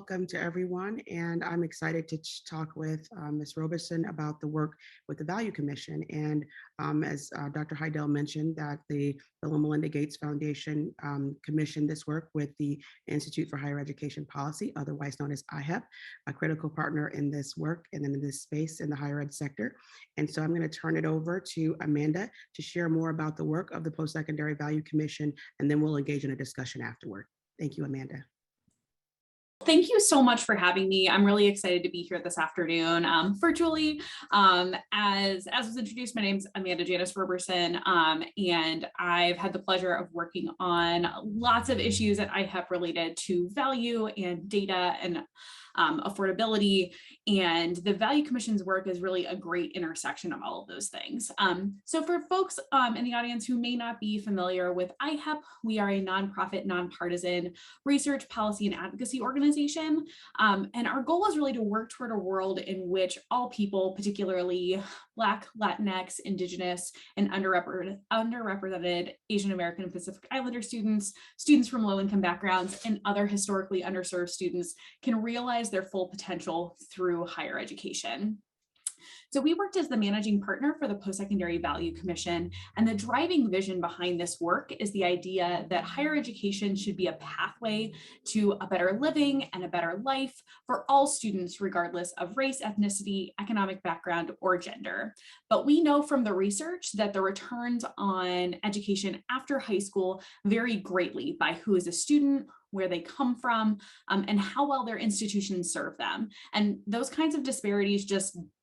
welcome to everyone. And I'm excited to talk with Ms. Robeson about the work with the Value Commission. And as Dr. Heidel mentioned, that the Bill Melinda Gates Foundation commissioned this work with the Institute for Higher Education Policy, otherwise known as IHEP, a critical partner in this work and in this space in the higher ed sector. And so I'm going to turn it over to Amanda to share more about the work of the Postsecondary Value Commission, and then we'll engage in a discussion afterward. Thank you, Amanda. Thank you so much for having me. I'm really excited to be here this afternoon virtually. As was introduced, my name's Amanda Janice Roberson, and I've had the pleasure of working on lots of issues at IHEP related to value and data and affordability, and the Value Commission's work is really a great intersection of all of those things. So for folks in the audience who may not be familiar with IHEP, we are a nonprofit, nonpartisan research, policy, and advocacy organization. And our goal is really to work toward a world in which all people, particularly Black, Latinx, Indigenous, and underrepresented Asian American and Pacific Islander students, students from low-income backgrounds, and other historically underserved students can realize their full potential through higher education. So we worked as the managing partner for the Postsecondary Value Commission, and the driving vision behind this work is the idea that higher education should be a pathway to a better living and a better life for all students, regardless of race, ethnicity, economic background, or gender. But we know from the research that the returns on education after high school vary greatly by who is a student, where they come from, and how well their institutions serve them. And those kinds of disparities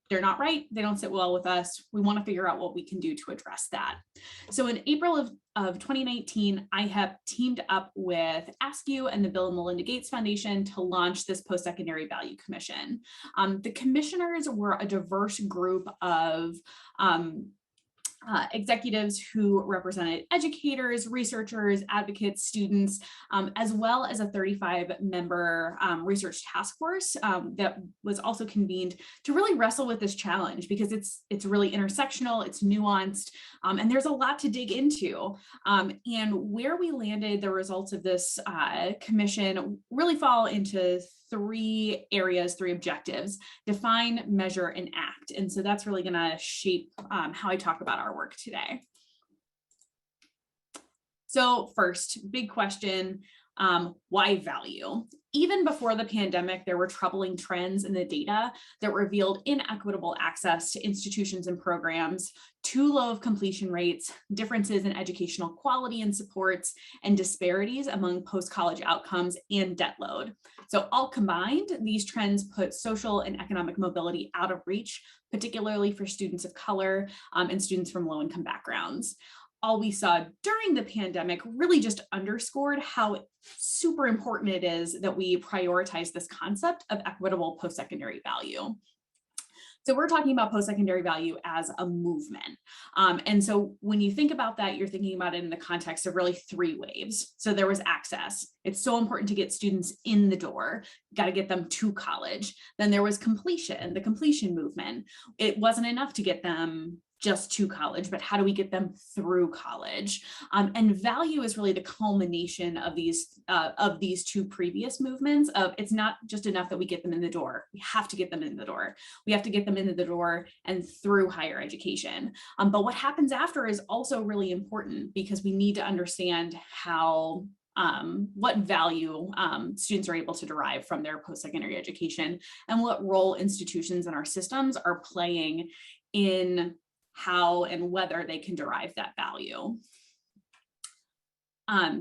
they're not right. They don't sit well with us. We want to figure out what we can do to address that. So in April of 2019, IHEP teamed up with ASCU and the Bill and Melinda Gates Foundation to launch this Postsecondary Value Commission. The commissioners were a diverse group of executives who represented educators, researchers, advocates, students, as well as a 35-member research task force that was also convened to really wrestle with this challenge, because it's really intersectional, it's nuanced, and there's a lot to dig into. And where we landed, the results of this commission really fall into three areas, three objectives: define, measure, and act. And so that's really going to shape how I talk about our work today. So first, big question, why value? Even before the pandemic, there were troubling trends in the data that revealed inequitable access to institutions and programs, too low of completion rates, differences in educational quality and supports, and disparities among post-college outcomes and debt load. So all combined, these trends put social and economic mobility out of reach, particularly for students of color and students from low-income backgrounds. All we saw during the pandemic really just underscored how super important it is that we prioritize this concept of equitable post-secondary value. So we're talking about post-secondary value as a movement. And so when you think about that, you're thinking about it in the context of really three waves. So there was access. It's so important to get students in the door, got to get them to college. Then there was completion, the completion movement. It wasn't enough to get them just to college, but how do we get them through college? And value is really the culmination of these two previous movements. Of it's not just enough that we get them in the door. We have to get them in the door. We have to get them into the door and through higher education. But what happens after is also really important, because we need to understand how what value students are able to derive from their post-secondary education, and what role institutions in our systems are playing in how and whether they can derive that value.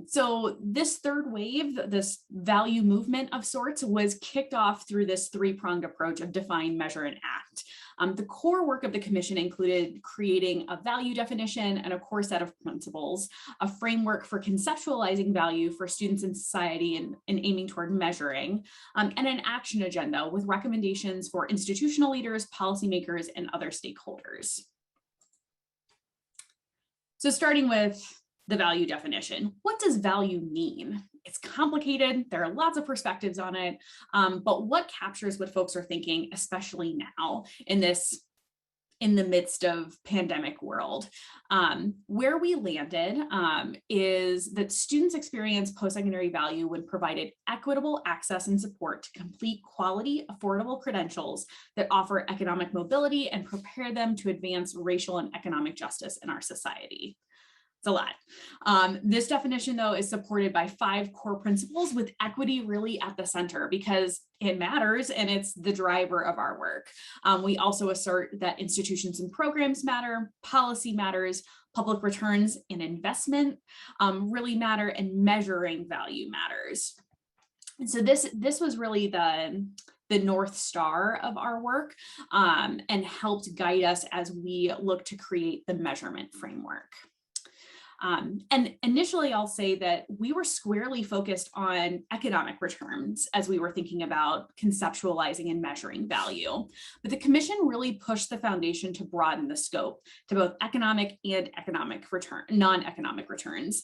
So this third wave, this value movement of sorts, was kicked off through this three-pronged approach of define, measure, and act. The core work of the commission included creating a value definition and a core set of principles, a framework for conceptualizing value for students in society and aiming toward measuring, and an action agenda with recommendations for institutional leaders, policymakers, and other stakeholders. So starting with the value definition, what does value mean? It's complicated. There are lots of perspectives on it, but what captures what folks are thinking, especially now in this in the midst of pandemic world. Where we landed is that students experience post-secondary value when provided equitable access and support to complete quality, affordable credentials that offer economic mobility and prepare them to advance racial and economic justice in our society. It's a lot. This definition, though, is supported by 5 core principles with equity really at the center because it matters and it's the driver of our work. We also assert that institutions and programs matter, policy matters, public returns and investment really matter, and measuring value matters. And so this was really the North Star of our work and helped guide us as we look to create the measurement framework. And initially, I'll say that we were squarely focused on economic returns as we were thinking about conceptualizing and measuring value. But the commission really pushed the foundation to broaden the scope to both economic and non-economic returns,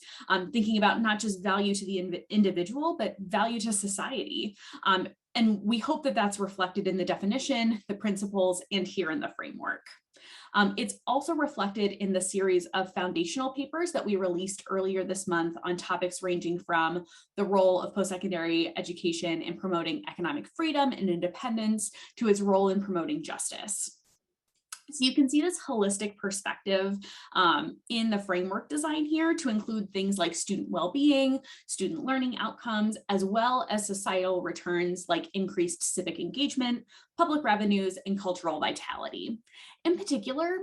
thinking about not just value to the individual, but value to society. And we hope that that's reflected in the definition, the principles, and here in the framework. It's also reflected in the series of foundational papers that we released earlier this month on topics ranging from the role of post-secondary education in promoting economic freedom and independence to its role in promoting justice. So you can see this holistic perspective in the framework design here to include things like student well-being, student learning outcomes, as well as societal returns like increased civic engagement, public revenues, and cultural vitality. In particular,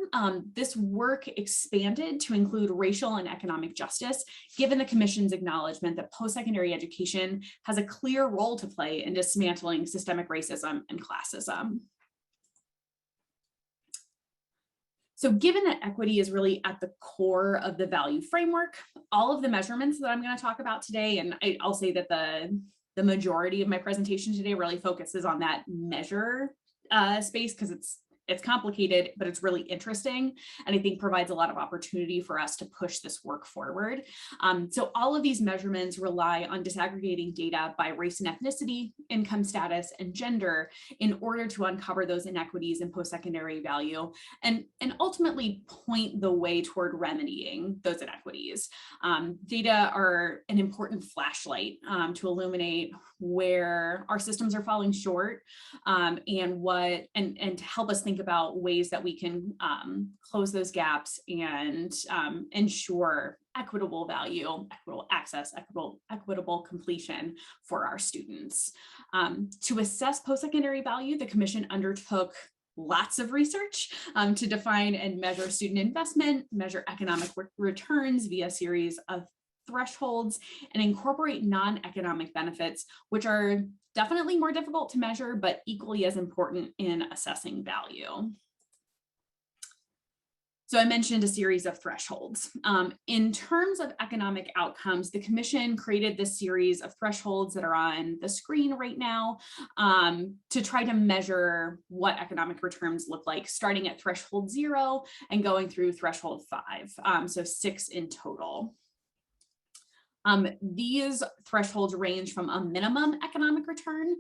this work expanded to include racial and economic justice, given the Commission's acknowledgement that post-secondary education has a clear role to play in dismantling systemic racism and classism. So given that equity is really at the core of the value framework, all of the measurements that I'm going to talk about today, and I'll say that the majority of my presentation today really focuses on that measure space because it's complicated, but it's really interesting, and I think provides a lot of opportunity for us to push this work forward. So all of these measurements rely on disaggregating data by race and ethnicity, income status, and gender in order to uncover those inequities in post-secondary value and ultimately point the way toward remedying those inequities. Data are an important flashlight to illuminate where our systems are falling short and to help us think about ways that we can close those gaps and ensure equitable value, equitable access, equitable completion for our students. To assess post-secondary value, the Commission undertook lots of research to define and measure student investment, measure economic returns via a series of thresholds, and incorporate non-economic benefits, which are definitely more difficult to measure, but equally as important in assessing value. So I mentioned a series of thresholds. In terms of economic outcomes, the Commission created this series of thresholds that are on the screen right now to try to measure what economic returns look like, starting at threshold 0 and going through threshold 5, so 6 in total. These thresholds range from a minimum economic return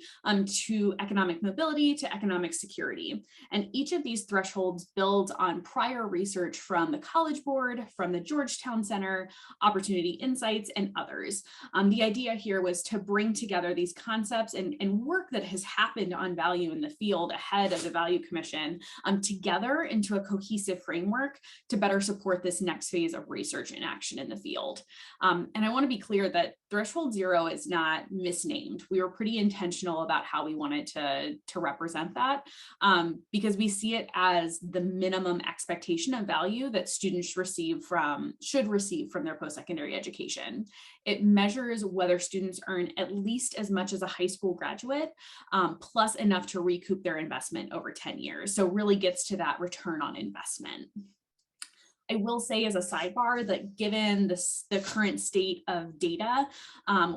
to economic mobility to economic security. And each of these thresholds builds on prior research from the College Board, from the Georgetown Center, Opportunity Insights, and others. The idea here was to bring together these concepts and work that has happened on value in the field ahead of the Value Commission together into a cohesive framework to better support this next phase of research and action in the field. And I want to be clear that threshold 0 is not misnamed. We were pretty intentional about how we wanted to represent that because we see it as the minimum expectation of value that students should receive from their post-secondary education. It measures whether students earn at least as much as a high school graduate plus enough to recoup their investment over 10 years. So really gets to that return on investment. I will say as a sidebar that given the current state of data,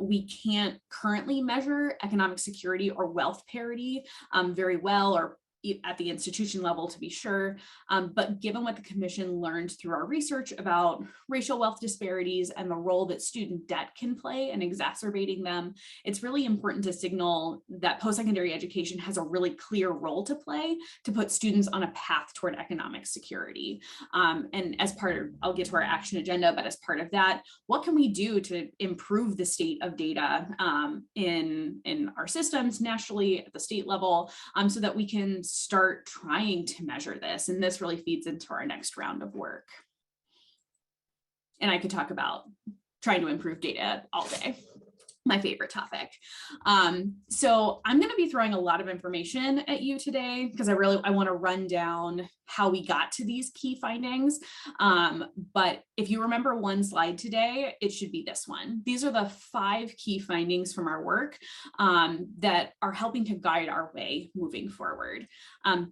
we can't currently measure economic security or wealth parity very well or at the institution level, to be sure. But given what the Commission learned through our research about racial wealth disparities and the role that student debt can play in exacerbating them, it's really important to signal that post-secondary education has a really clear role to play to put students on a path toward economic security. And as part of, I'll get to our action agenda, but as part of that, what can we do to improve the state of data in our systems nationally at the state level, so that we can start trying to measure this? And this really feeds into our next round of work. And I could talk about trying to improve data all day, my favorite topic. So I'm going to be throwing a lot of information at you today because I want to run down how we got to these key findings. But if you remember one slide today, it should be this one. These are the 5 key findings from our work that are helping to guide our way moving forward.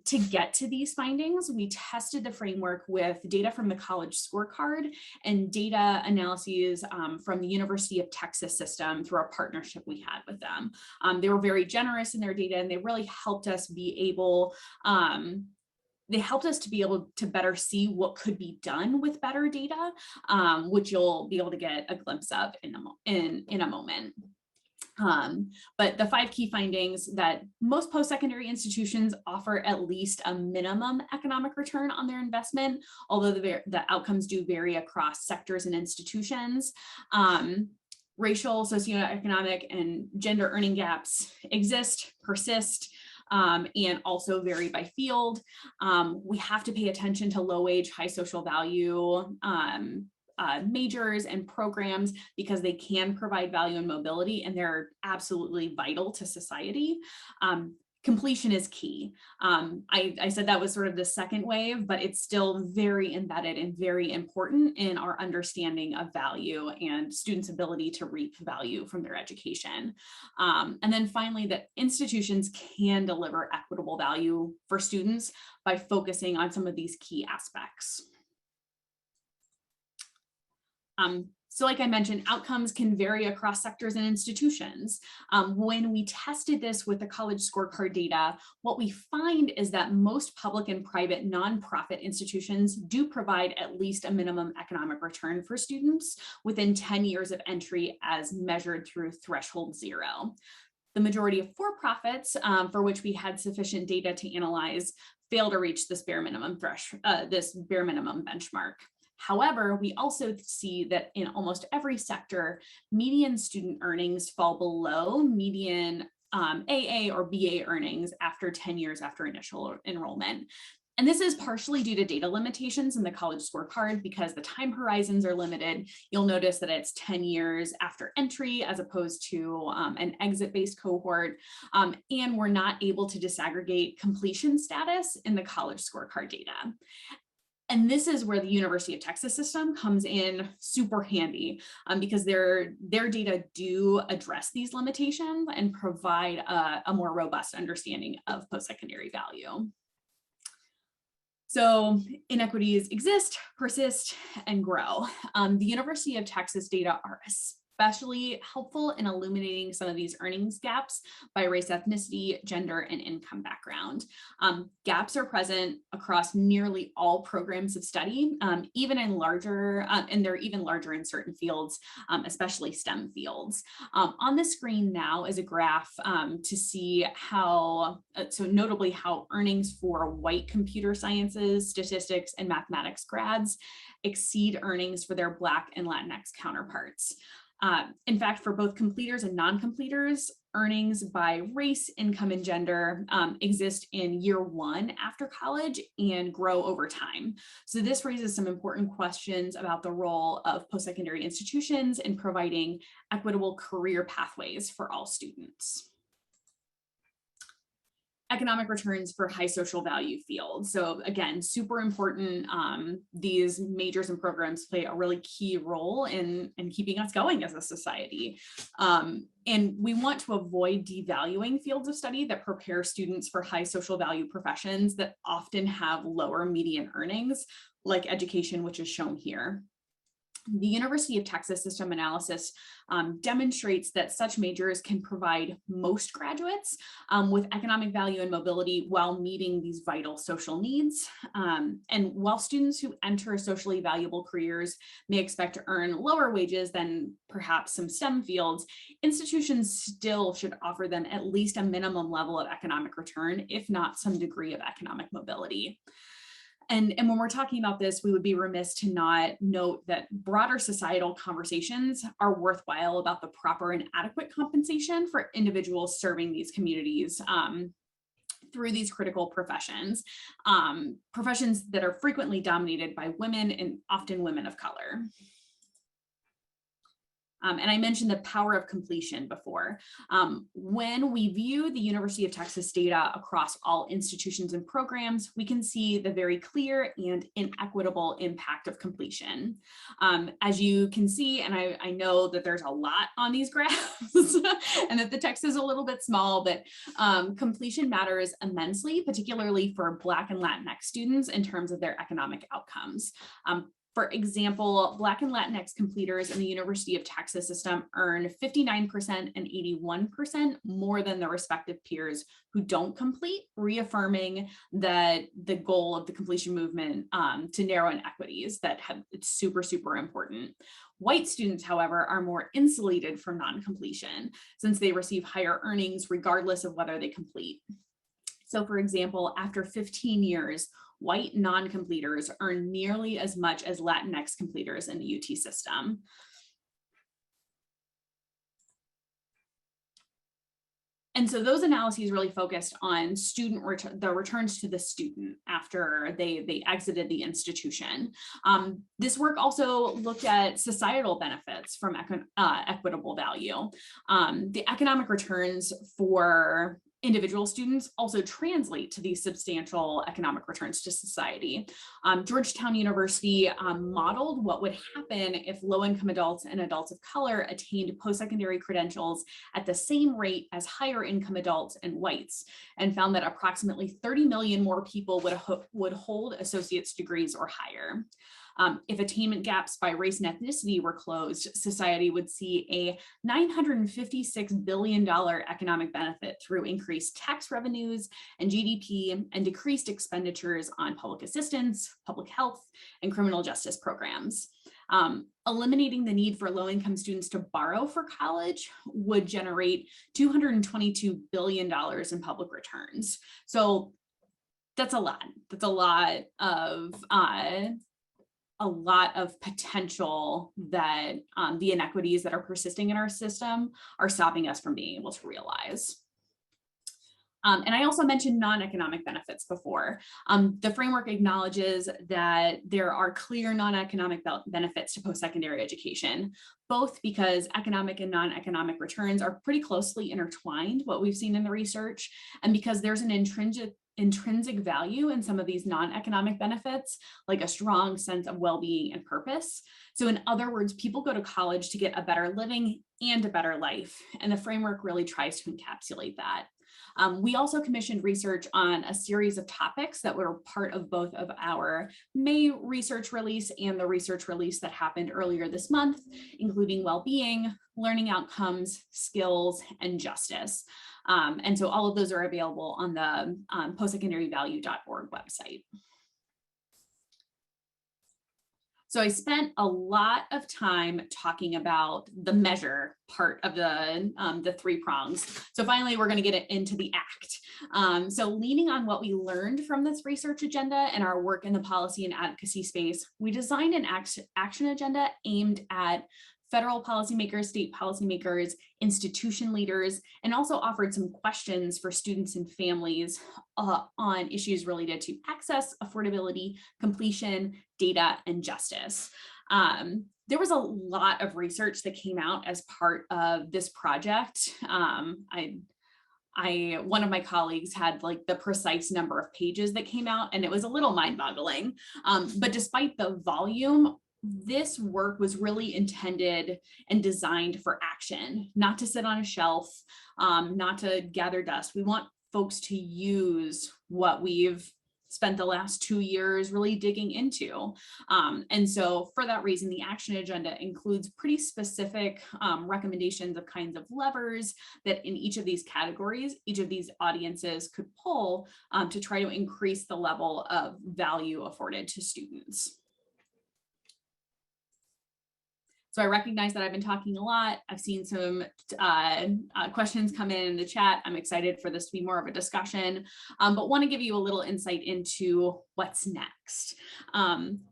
To get to these findings, we tested the framework with data from the college scorecard and data analyses from the University of Texas system through our partnership we had with them. They were very generous in their data, and they really helped us be able to better see what could be done with better data, which you'll be able to get a glimpse of in a moment. But the 5 key findings that most post-secondary institutions offer at least a minimum economic return on their investment, although the outcomes do vary across sectors and institutions. Racial, socioeconomic, and gender earning gaps exist, persist, and also vary by field. We have to pay attention to low-wage, high social value majors and programs because they can provide value and mobility, and they're absolutely vital to society. Completion is key. I said that was sort of the second wave, but it's still very embedded and very important in our understanding of value and students' ability to reap value from their education. And then finally, that institutions can deliver equitable value for students by focusing on some of these key aspects. So like I mentioned, outcomes can vary across sectors and institutions. When we tested this with the college scorecard data, what we find is that most public and private nonprofit institutions do provide at least a minimum economic return for students within 10 years of entry as measured through threshold 0. The majority of for-profits for which we had sufficient data to analyze fail to reach this bare minimum benchmark. However, we also see that in almost every sector, median student earnings fall below median AA or BA earnings after 10 years after initial enrollment. And this is partially due to data limitations in the college scorecard because the time horizons are limited. You'll notice that it's 10 years after entry as opposed to an exit-based cohort. And we're not able to disaggregate completion status in the college scorecard data. And this is where the University of Texas system comes in super handy because their data do address these limitations and provide a more robust understanding of post-secondary value. So inequities exist, persist, and grow. The University of Texas data are especially helpful in illuminating some of these earnings gaps by race, ethnicity, gender, and income background. Gaps are present across nearly all programs of study, even in larger, and they're even larger in certain fields, especially STEM fields. On the screen now is a graph to see how, so notably how earnings for white computer sciences, statistics, and mathematics grads exceed earnings for their Black and Latinx counterparts. In fact, for both completers and non-completers, earnings by race, income, and gender exist in year 1 after college and grow over time. So this raises some important questions about the role of post-secondary institutions in providing equitable career pathways for all students. Economic returns for high social value fields. So again, super important. These majors and programs play a really key role in keeping us going as a society. And we want to avoid devaluing fields of study that prepare students for high social value professions that often have lower median earnings, like education, which is shown here. The University of Texas system analysis demonstrates that such majors can provide most graduates with economic value and mobility while meeting these vital social needs. And while students who enter socially valuable careers may expect to earn lower wages than perhaps some STEM fields, institutions still should offer them at least a minimum level of economic return, if not some degree of economic mobility. And when we're talking about this, we would be remiss to not note that broader societal conversations are worthwhile about the proper and adequate compensation for individuals serving these communities through these critical professions, professions that are frequently dominated by women and often women of color. And I mentioned the power of completion before. When we view the University of Texas data across all institutions and programs, we can see the very clear and inequitable impact of completion. As you can see, and I know that there's a lot on these graphs and that the text is a little bit small, but completion matters immensely, particularly for Black and Latinx students in terms of their economic outcomes. For example, Black and Latinx completers in the University of Texas system earn 59% and 81% more than their respective peers who don't complete, reaffirming that the goal of the completion movement to narrow inequities it's super, super important. White students, however, are more insulated from non-completion since they receive higher earnings regardless of whether they complete. So for example, after 15 years, white non-completers earn nearly as much as Latinx completers in the UT system. And so those analyses really focused on the returns to the student after they exited the institution. This work also looked at societal benefits from equitable value. The economic returns for individual students also translate to these substantial economic returns to society. Georgetown University modeled what would happen if low-income adults and adults of color attained post-secondary credentials at the same rate as higher income adults and whites, and found that approximately 30 million more people would hold associate's degrees or higher. If attainment gaps by race and ethnicity were closed, society would see a $956 billion economic benefit through increased tax revenues and GDP and decreased expenditures on public assistance, public health, and criminal justice programs. Eliminating the need for low-income students to borrow for college would generate $222 billion in public returns. So that's a lot. That's a lot of potential that the inequities that are persisting in our system are stopping us from being able to realize. And I also mentioned non-economic benefits before. The framework acknowledges that there are clear non-economic benefits to post-secondary education, both because economic and non-economic returns are pretty closely intertwined, what we've seen in the research, and because there's an intrinsic value in some of these non-economic benefits, like a strong sense of well-being and purpose. So in other words, people go to college to get a better living and a better life, and the framework really tries to encapsulate that. We also commissioned research on a series of topics that were part of both of our May research release and the research release that happened earlier this month, including well-being, learning outcomes, skills, and justice. And so all of those are available on the postssecondaryvalue.org website. So I spent a lot of time talking about the measure part of the three prongs. So finally, we're going to get into the act. So leaning on what we learned from this research agenda and our work in the policy and advocacy space, we designed an action agenda aimed at federal policymakers, state policymakers, institution leaders, and also offered some questions for students and families on issues related to access, affordability, completion, data, and justice. There was a lot of research that came out as part of this project. One of my colleagues had like the precise number of pages that came out, and it was a little mind-boggling. But despite the volume, this work was really intended and designed for action, not to sit on a shelf, not to gather dust. We want folks to use what we've spent the last 2 years really digging into. And so for that reason, the action agenda includes pretty specific recommendations of kinds of levers that in each of these categories, each of these audiences could pull to try to increase the level of value afforded to students. So I recognize that I've been talking a lot. I've seen some questions come in the chat. I'm excited for this to be more of a discussion, but want to give you a little insight into what's next.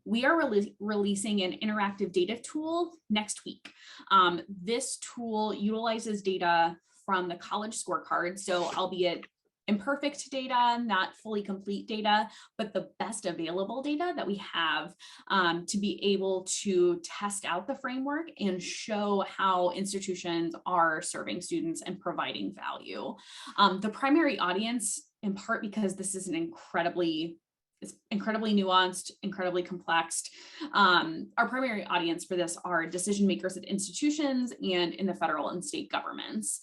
We are releasing an interactive data tool next week. This tool utilizes data from the college scorecard, so albeit imperfect data, not fully complete data, but the best available data that we have to be able to test out the framework and show how institutions are serving students and providing value. The primary audience, in part because this is it's incredibly nuanced, incredibly complex. Our primary audience for this are decision makers at institutions and in the federal and state governments.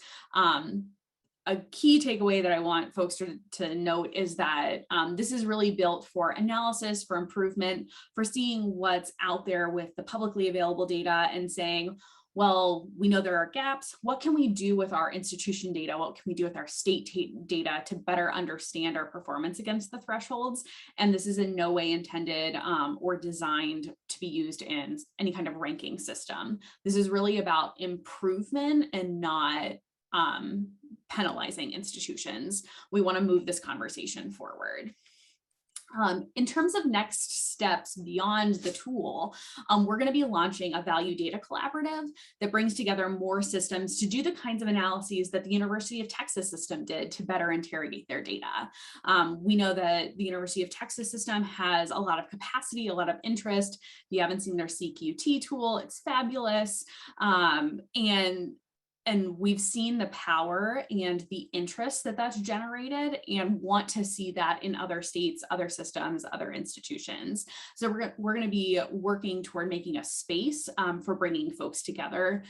A key takeaway that I want folks to note is that this is really built for analysis, for improvement, for seeing what's out there with the publicly available data and saying, well, we know there are gaps. What can we do with our institution data? What can we do with our state data to better understand our performance against the thresholds? And this is in no way intended or designed to be used in any kind of ranking system. This is really about improvement and not penalizing institutions. We want to move this conversation forward. In terms of next steps beyond the tool, we're going to be launching a value data collaborative that brings together more systems to do the kinds of analyses that the University of Texas system did to better interrogate their data. We know that the University of Texas system has a lot of capacity, a lot of interest. If you haven't seen their CQT tool, it's fabulous. And we've seen the power and the interest that that's generated and want to see that in other states, other systems, other institutions. So we're going to be working toward making a space for bringing folks together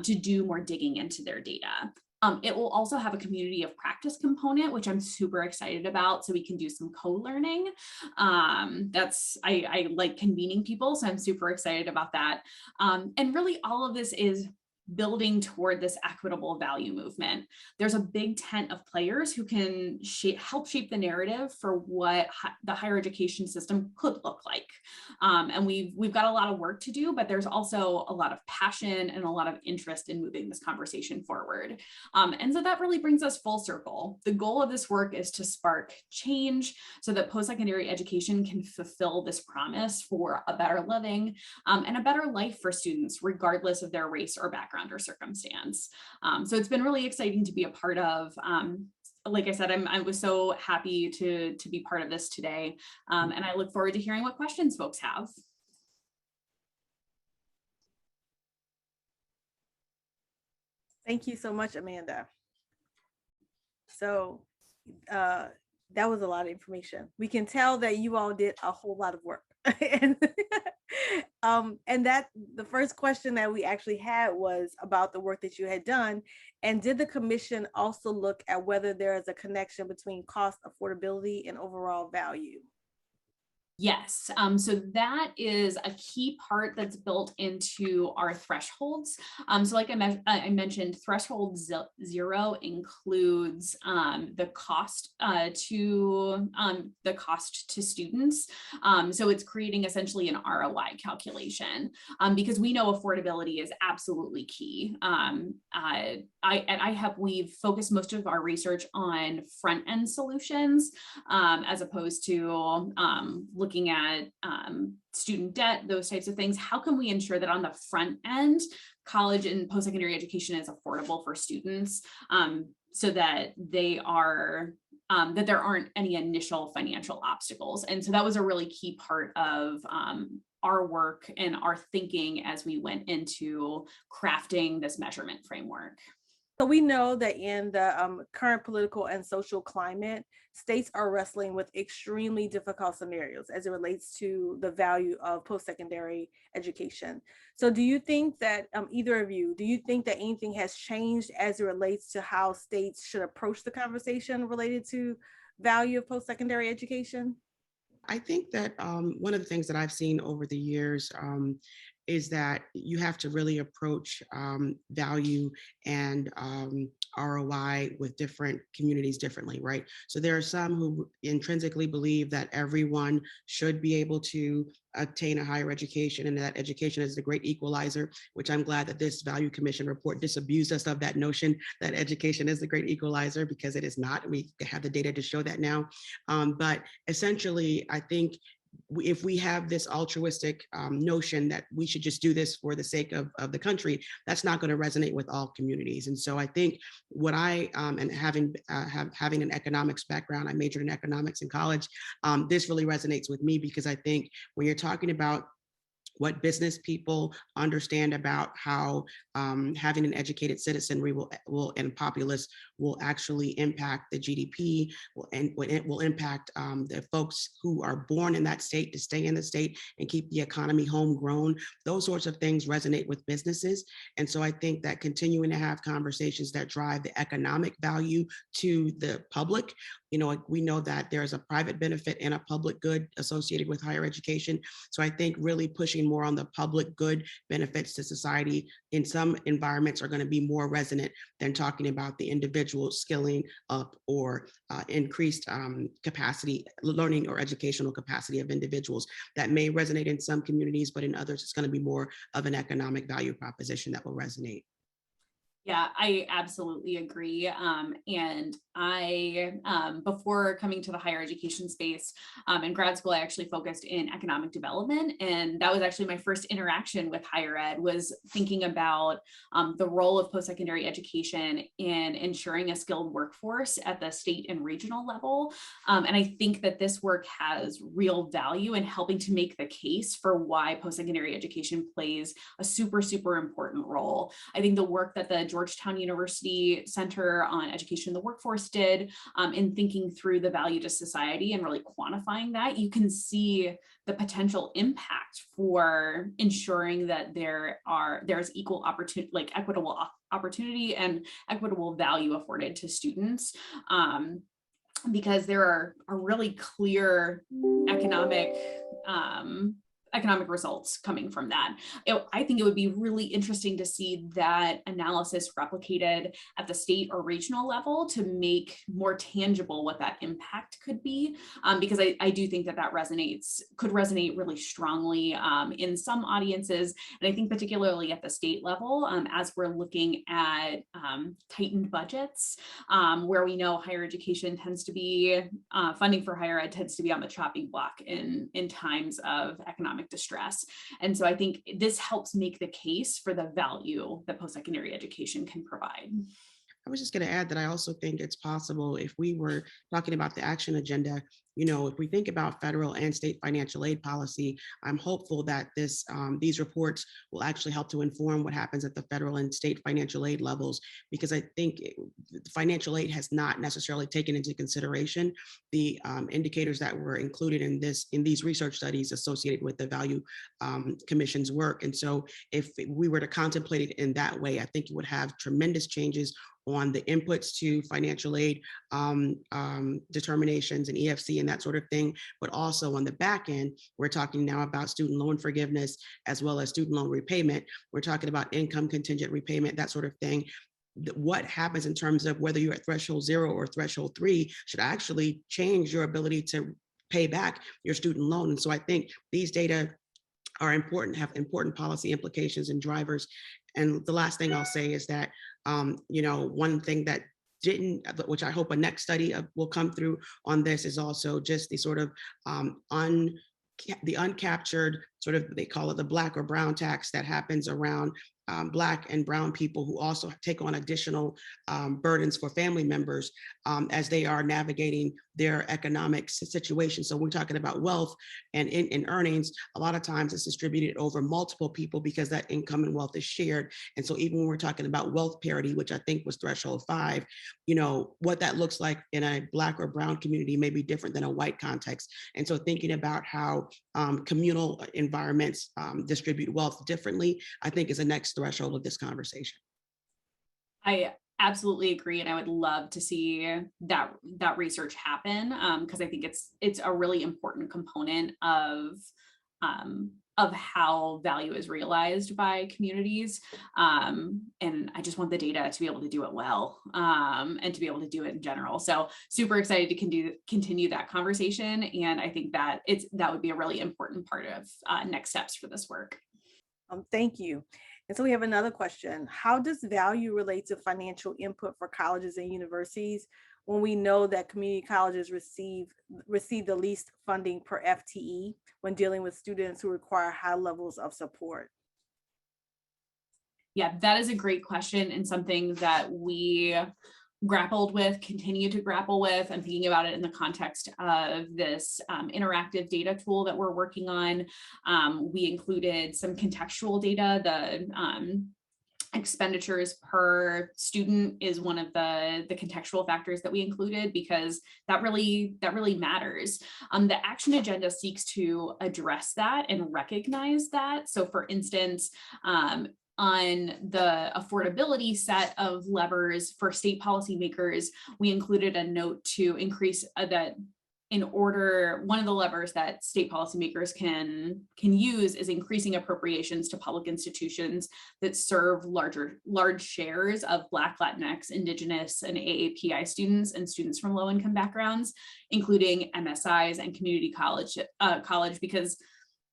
to do more digging into their data. It will also have a community of practice component, which I'm super excited about, so we can do some co-learning. I like convening people, so I'm super excited about that. And really all of this is building toward this equitable value movement. There's a big tent of players who can help shape the narrative for what the higher education system could look like. And we've got a lot of work to do, but there's also a lot of passion and a lot of interest in moving this conversation forward. And so that really brings us full circle. The goal of this work is to spark change so that post-secondary education can fulfill this promise for a better living and a better life for students, regardless of their race or background or circumstance. So it's been really exciting to be a part of. Like I said, I was so happy to be part of this today. And I look forward to hearing what questions folks have. Thank you so much, Amanda. So that was a lot of information. We can tell that you all did a whole lot of work. And that the first question that we actually had was about the work that you had done. And did the commission also look at whether there is a connection between cost, affordability, and overall value? Yes, so that is a key part that's built into our thresholds. So like I mentioned, threshold 0 includes the cost to students. So it's creating essentially an ROI calculation because we know affordability is absolutely key. We've focused most of our research on front end solutions as opposed to looking at student debt, those types of things. How can we ensure that on the front end, college and post-secondary education is affordable for students so that there aren't any initial financial obstacles? And so that was a really key part of our work and our thinking as we went into crafting this measurement framework. So we know that in the current political and social climate, states are wrestling with extremely difficult scenarios as it relates to the value of post-secondary education. So do you think that, either of you, do you think that anything has changed as it relates to how states should approach the conversation related to value of post-secondary education? I think that one of the things that I've seen over the years is that you have to really approach value and ROI with different communities differently, right? So there are some who intrinsically believe that everyone should be able to obtain a higher education and that education is the great equalizer, which I'm glad that this Value Commission report disabused us of that notion that education is the great equalizer, because it is not. We have the data to show that now. But essentially, I think if we have this altruistic notion that we should just do this for the sake of the country, that's not going to resonate with all communities. And so I think what and having an economics background, I majored in economics in college, this really resonates with me, because I think when you're talking about what business people understand about how having an educated citizenry will and populace will actually impact the GDP, and it will impact the folks who are born in that state to stay in the state and keep the economy homegrown. Those sorts of things resonate with businesses. And so I think that continuing to have conversations that drive the economic value to the public, we know that there's a private benefit and a public good associated with higher education. So I think really pushing more on the public good benefits to society in some environments are going to be more resonant than talking about the individual skilling up or increased capacity, learning or educational capacity of individuals. That may resonate in some communities, but in others, it's going to be more of an economic value proposition that will resonate. Yeah, I absolutely agree. And I, before coming to the higher education space in grad school, I actually focused in economic development. And that was actually my first interaction with higher ed, was thinking about the role of post-secondary education in ensuring a skilled workforce at the state and regional level. And I think that this work has real value in helping to make the case for why post-secondary education plays a super, super important role. I think the work that the Georgetown University Center on Education in the Workforce did in thinking through the value to society and really quantifying that, you can see the potential impact for ensuring that there's equal opportunity, like equitable opportunity and equitable value afforded to students. Because there are really clear economic results coming from that. I think it would be really interesting to see that analysis replicated at the state or regional level to make more tangible what that impact could be, because I do think that could resonate really strongly in some audiences. And I think particularly at the state level, as we're looking at tightened budgets, where we know higher education tends to be, funding for higher ed tends to be on the chopping block in times of economic distress. And so I think this helps make the case for the value that post-secondary education can provide. I was just going to add that I also think it's possible, if we were talking about the action agenda, if we think about federal and state financial aid policy, I'm hopeful that these reports will actually help to inform what happens at the federal and state financial aid levels, because I think financial aid has not necessarily taken into consideration the indicators that were included in these research studies associated with the Value Commission's work. And so if we were to contemplate it in that way, I think it would have tremendous changes on the inputs to financial aid determinations and EFC and that sort of thing, but also on the back end, we're talking now about student loan forgiveness as well as student loan repayment. We're talking about income contingent repayment, that sort of thing. What happens in terms of whether you're at threshold 0 or threshold 3 should actually change your ability to pay back your student loan. And so I think these data are important, have important policy implications and drivers. And the last thing I'll say is that, one thing that which I hope a next study will come through on this, is also just the sort of the uncaptured sort of, they call it the Black or brown tax that happens around Black and brown people who also take on additional burdens for family members as they are navigating their economic situation. So we're talking about wealth and in earnings, a lot of times it's distributed over multiple people because that income and wealth is shared. And so even when we're talking about wealth parity, which I think was threshold 5, what that looks like in a Black or brown community may be different than a white context. And so thinking about how communal environments distribute wealth differently, I think is the next threshold of this conversation. I absolutely agree, and I would love to see that research happen, because I think it's a really important component of how value is realized by communities. And I just want the data to be able to do it well, and to be able to do it in general. So super excited to continue that conversation. And I think that that would be a really important part of next steps for this work. Thank you. And so we have another question. How does value relate to financial input for colleges and universities when we know that community colleges receive the least funding per FTE when dealing with students who require high levels of support? Yeah, that is a great question, and something that we continue to grapple with. I'm thinking about it in the context of this interactive data tool that we're working on. We included some contextual data. The expenditures per student is one of the contextual factors that we included, because that really matters. The action agenda seeks to address that and recognize that. So for instance, on the affordability set of levers for state policymakers, we included a note to increase that one of the levers that state policymakers can use is increasing appropriations to public institutions that serve large shares of Black, Latinx, Indigenous, and AAPI students and students from low-income backgrounds, including MSIs and community college, because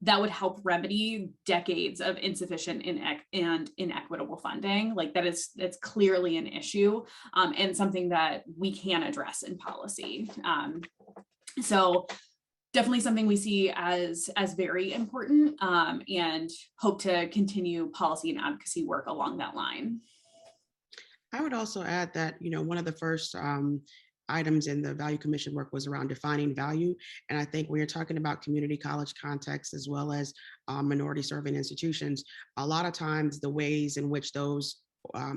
that would help remedy decades of insufficient and inequitable funding. Like that's clearly an issue, and something that we can address in policy. So definitely something we see as very important, and hope to continue policy and advocacy work along that line. I would also add that, one of the first items in the Value Commission work was around defining value. And I think when you're talking about community college context, as well as minority serving institutions, a lot of times the ways in which those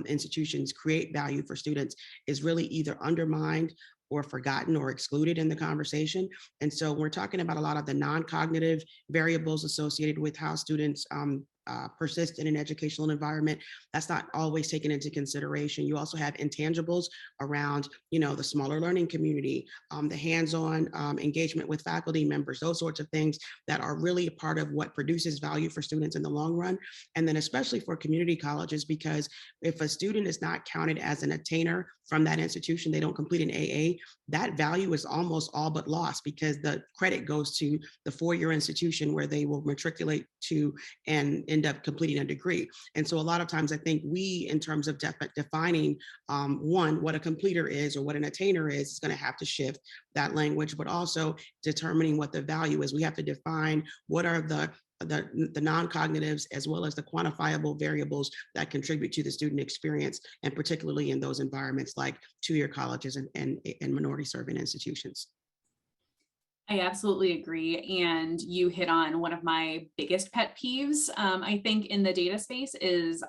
institutions create value for students is really either undermined or forgotten or excluded in the conversation. And so we're talking about a lot of the non-cognitive variables associated with how students persist in an educational environment. That's not always taken into consideration. You also have intangibles around, the smaller learning community, the hands-on engagement with faculty members, those sorts of things that are really a part of what produces value for students in the long run. And then especially for community colleges, because if a student is not counted as an attainer from that institution, they don't complete an AA, that value is almost all but lost, because the credit goes to the four-year institution where they will matriculate to and end up completing a degree. And so a lot of times I think we, in terms of defining what a completer is or what an attainer is going to have to shift that language, but also determining what the value is. We have to define what are the non-cognitives as well as the quantifiable variables that contribute to the student experience, and particularly in those environments like two-year colleges and minority serving institutions. I absolutely agree. And you hit on one of my biggest pet peeves, I think, in the data space is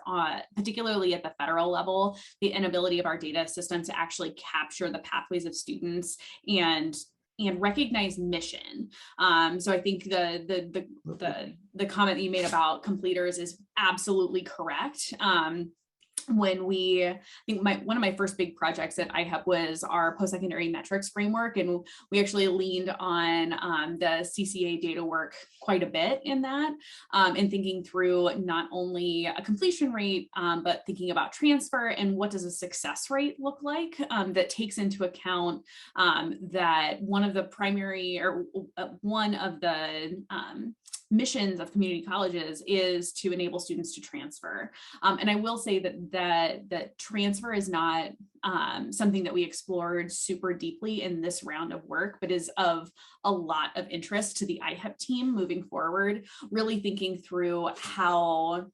particularly at the federal level, the inability of our data system to actually capture the pathways of students and recognize mission. So I think the comment that you made about completers is absolutely correct. I think one of my first big projects at IHEP was our post-secondary metrics framework, and we actually leaned on the CCA data work quite a bit in that, and thinking through not only a completion rate, but thinking about transfer and what does a success rate look like, that takes into account that one of the primary or one of the missions of community colleges is to enable students to transfer. And I will say that transfer is not something that we explored super deeply in this round of work, but is of a lot of interest to the IHEP team moving forward, really thinking through how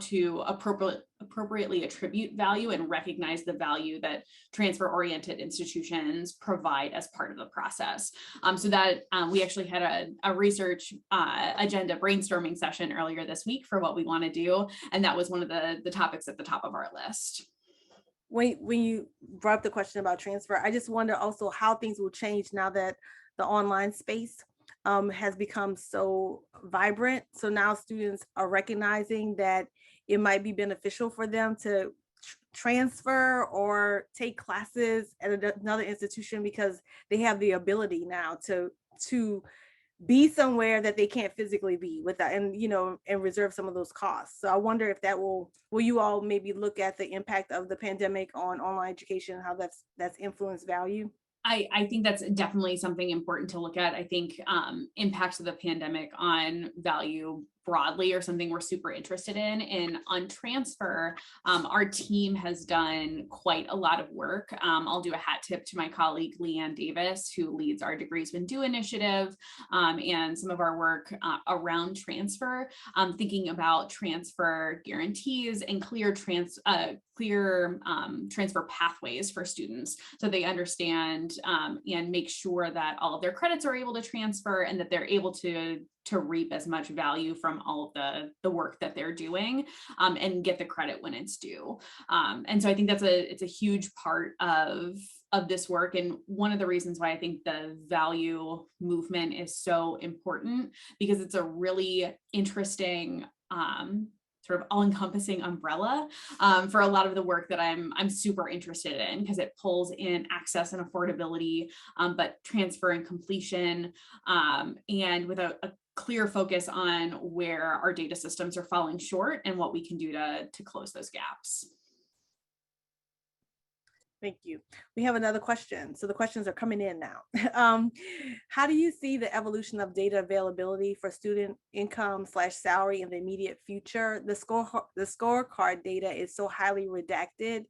to appropriately attribute value and recognize the value that transfer-oriented institutions provide as part of the process. So that we actually had a research agenda brainstorming session earlier this week for what we want to do. And that was one of the topics at the top of our list. When you brought up the question about transfer, I just wonder also how things will change now that the online space has become so vibrant. So now students are recognizing that it might be beneficial for them to transfer or take classes at another institution because they have the ability now to be somewhere that they can't physically be without, and and reserve some of those costs. So I wonder if that will you all maybe look at the impact of the pandemic on online education, how that's influenced value? I think that's definitely something important to look at. I think impacts of the pandemic on value broadly are something we're super interested in. And on transfer, our team has done quite a lot of work. I'll do a hat tip to my colleague, Leanne Davis, who leads our Degrees When Due initiative, and some of our work around transfer, thinking about transfer guarantees and clear transfer pathways for students so they understand and make sure that all of their credits are able to transfer and that they're able to reap as much value from all of the work that they're doing, and get the credit when it's due. And so I think it's a huge part of this work. And one of the reasons why I think the value movement is so important, because it's a really interesting sort of all-encompassing umbrella for a lot of the work that I'm super interested in, because it pulls in access and affordability, but transfer and completion, and with a clear focus on where our data systems are falling short and what we can do to close those gaps. Thank you. We have another question. So the questions are coming in now. How do you see the evolution of data availability for student income / salary in the immediate future? The scorecard data is so highly redacted.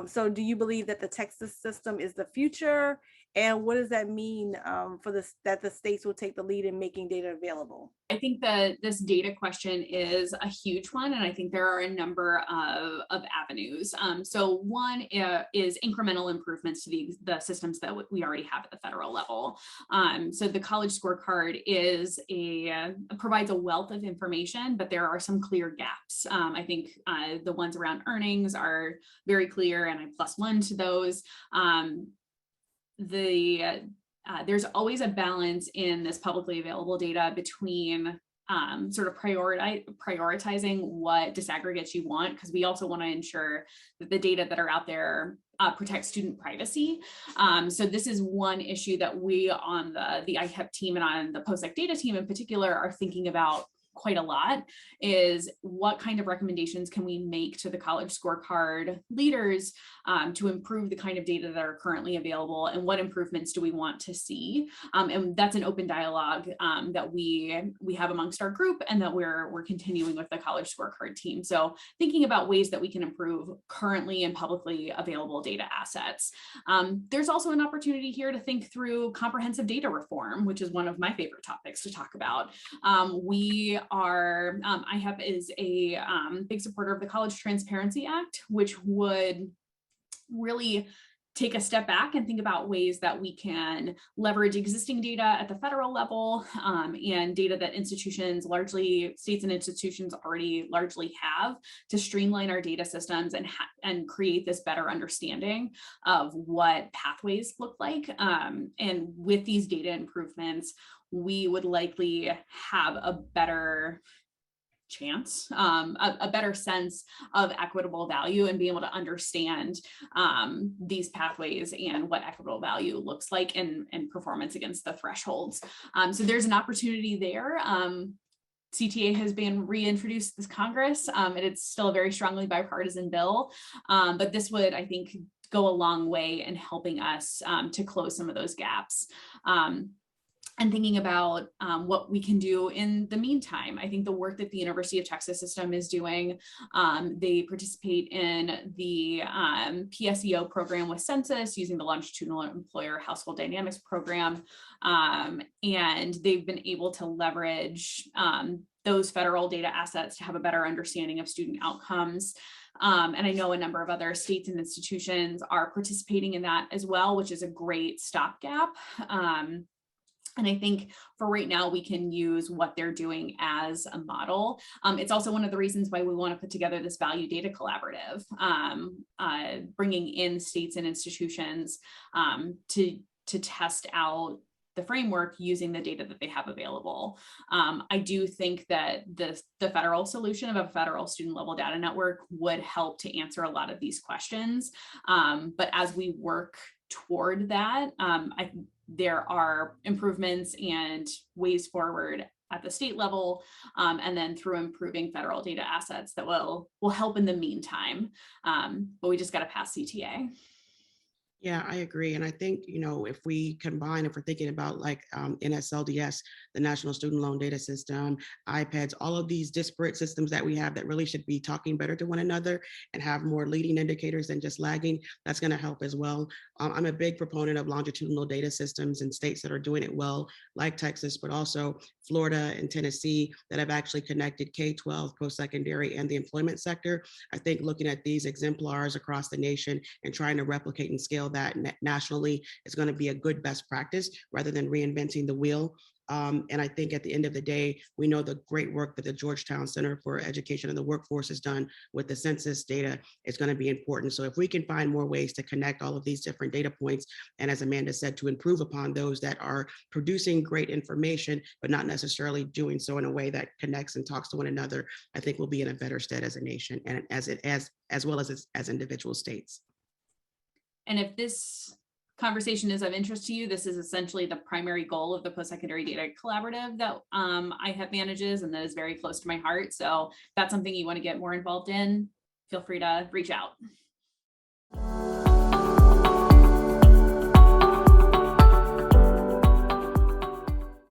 So do you believe that the Texas system is the future? And what does that mean that the states will take the lead in making data available? I think that this data question is a huge one, and I think there are a number of avenues. So one is incremental improvements to the systems that we already have at the federal level. So the college scorecard provides a wealth of information, but there are some clear gaps. I think the ones around earnings are very clear, and I +1 to those. There's always a balance in this publicly available data between sort of prioritizing what disaggregates you want, because we also want to ensure that the data that are out there protect student privacy. So this is one issue that we on the IHEP team and on the post-sec data team in particular are thinking about quite a lot, is what kind of recommendations can we make to the college scorecard leaders to improve the kind of data that are currently available, and what improvements do we want to see? And that's an open dialogue that we have amongst our group, and that we're continuing with the college scorecard team. So thinking about ways that we can improve currently and publicly available data assets. There's also an opportunity here to think through comprehensive data reform, which is one of my favorite topics to talk about. IHEP is a big supporter of the College Transparency Act, which would really take a step back and think about ways that we can leverage existing data at the federal level, and data that states and institutions already largely have, to streamline our data systems and create this better understanding of what pathways look like. And with these data improvements, we would likely have a better chance, a better sense of equitable value, and be able to understand these pathways and what equitable value looks like and performance against the thresholds. So there's an opportunity there. CTA has been reintroduced this Congress, and it's still a very strongly bipartisan bill, but this would, I think, go a long way in helping us to close some of those gaps. And thinking about what we can do in the meantime. I think the work that the University of Texas system is doing, they participate in the PSEO program with Census using the Longitudinal Employer Household Dynamics program, and they've been able to leverage those federal data assets to have a better understanding of student outcomes. And I know a number of other states and institutions are participating in that as well, which is a great stopgap. And I think for right now, we can use what they're doing as a model. It's also one of the reasons why we want to put together this value data collaborative, bringing in states and institutions to test out the framework using the data that they have available. I do think that the federal solution of a federal student level data network would help to answer a lot of these questions. But as we work toward that, there are improvements and ways forward at the state level, and then through improving federal data assets that will help in the meantime. But we just got to pass CTA. Yeah, I agree. And I think, if we combine, if we're thinking about like NSLDS, the National Student Loan Data System, iPads, all of these disparate systems that we have that really should be talking better to one another and have more leading indicators than just lagging, that's going to help as well. I'm a big proponent of longitudinal data systems in states that are doing it well, like Texas, but also Florida and Tennessee that have actually connected K-12, post-secondary, and the employment sector. I think looking at these exemplars across the nation and trying to replicate and scale that nationally is going to be a good best practice rather than reinventing the wheel. And I think at the end of the day, we know the great work that the Georgetown Center for Education and the Workforce has done with the census data is going to be important. So if we can find more ways to connect all of these different data points, and as Amanda said, to improve upon those that are producing great information, but not necessarily doing so in a way that connects and talks to one another, I think we'll be in a better stead as a nation and as well as individual states. And if this conversation is of interest to you, this is essentially the primary goal of the Post-Secondary Data Collaborative that IHEP manages, and that is very close to my heart. So if that's something you want to get more involved in, feel free to reach out.